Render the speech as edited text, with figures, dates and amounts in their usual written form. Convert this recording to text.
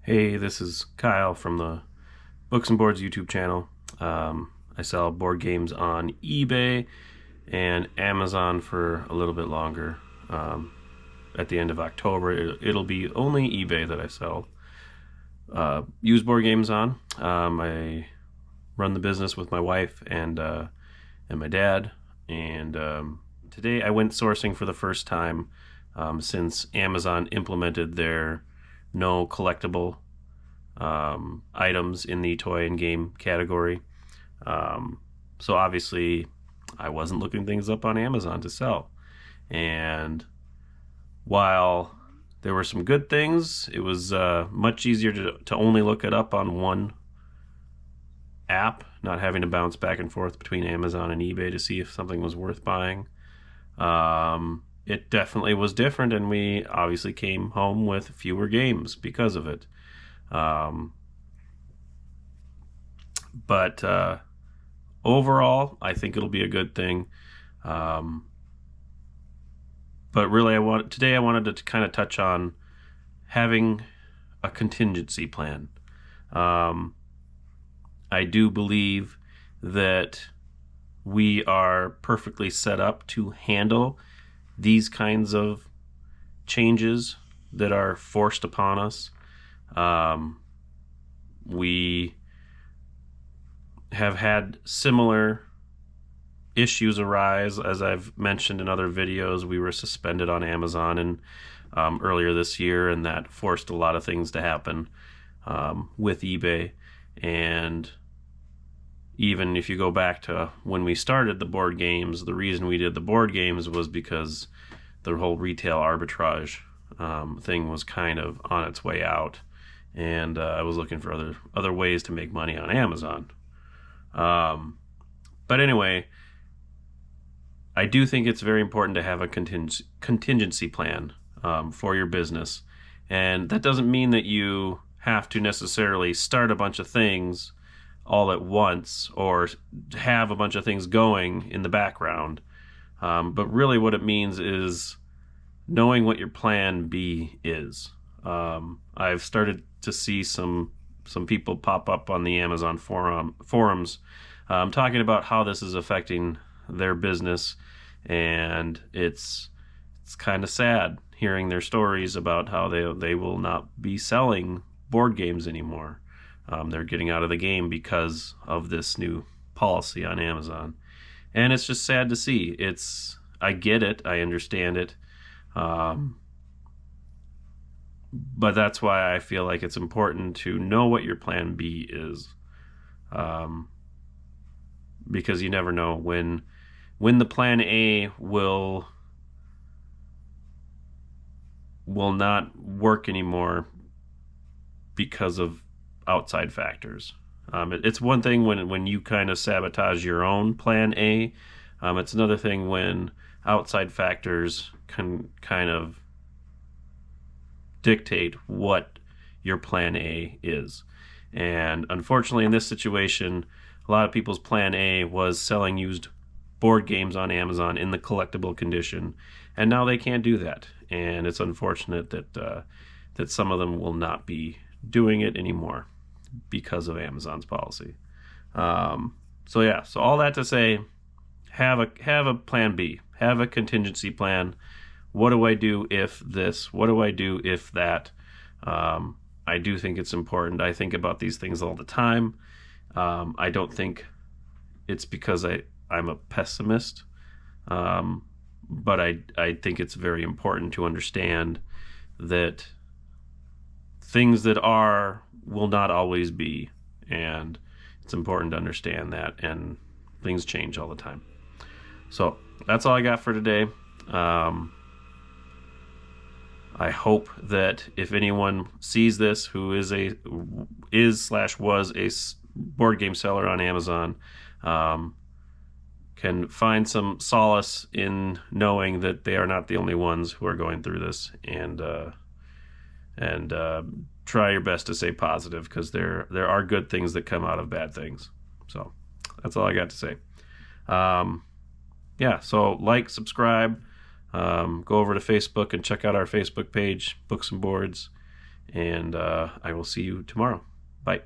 Hey, this is Kyle from the Books and Boards YouTube channel. I sell board games on eBay and Amazon for a little bit longer. At the end of October, it'll be only eBay that I sell used board games on. I run the business with my wife and my dad. And today I went sourcing for the first time since Amazon implemented their no collectible items in the toy and game category. So obviously, I wasn't looking things up on Amazon to sell. And while there were some good things, it was much easier to only look it up on one app, not having to bounce back and forth between Amazon and eBay to see if something was worth buying. It definitely was different, and we obviously came home with fewer games because of it. But overall, I think it'll be a good thing. But really, today I wanted to kind of touch on having a contingency plan. I do believe that we are perfectly set up to handle these kinds of changes that are forced upon us. We have had similar issues arise. As I've mentioned in other videos, we were suspended on Amazon earlier this year, and that forced a lot of things to happen with eBay. And even if you go back to when we started the board games, the reason we did the board games was because the whole retail arbitrage thing was kind of on its way out, and I was looking for other ways to make money on Amazon. But anyway, I do think it's very important to have a contingency plan for your business, and that doesn't mean that you have to necessarily start a bunch of things all at once or have a bunch of things going in the background. But really what it means is knowing what your plan B is. I've started to see some people pop up on the Amazon forums talking about how this is affecting their business, and it's kind of sad hearing their stories about how they will not be selling board games anymore. They're getting out of the game because of this new policy on Amazon. And it's just sad to see. I get it. I understand it. But that's why I feel like it's important to know what your plan B is. Because you never know when the plan A will not work anymore because of outside factors. It's one thing when you kind of sabotage your own plan A. It's another thing when outside factors can kind of dictate what your plan A is. And unfortunately, in this situation, a lot of people's plan A was selling used board games on Amazon in the collectible condition, and now they can't do that. And it's unfortunate that some of them will not be doing it anymore because of Amazon's policy. So all that to say, have a plan B, have a contingency plan. What do I do if this? What do I do if that? I do think it's important. I think about these things all the time. I don't think it's because I'm a pessimist, but I think it's very important to understand that things that are will not always be, and it's important to understand that, and things change all the time. So that's all I got for today. I hope that if anyone sees this who was a board game seller on Amazon, can find some solace in knowing that they are not the only ones who are going through this, and try your best to stay positive, because there are good things that come out of bad things. So that's all I got to say. So like, subscribe, go over to Facebook and check out our Facebook page, Books and Boards, And I will see you tomorrow. Bye.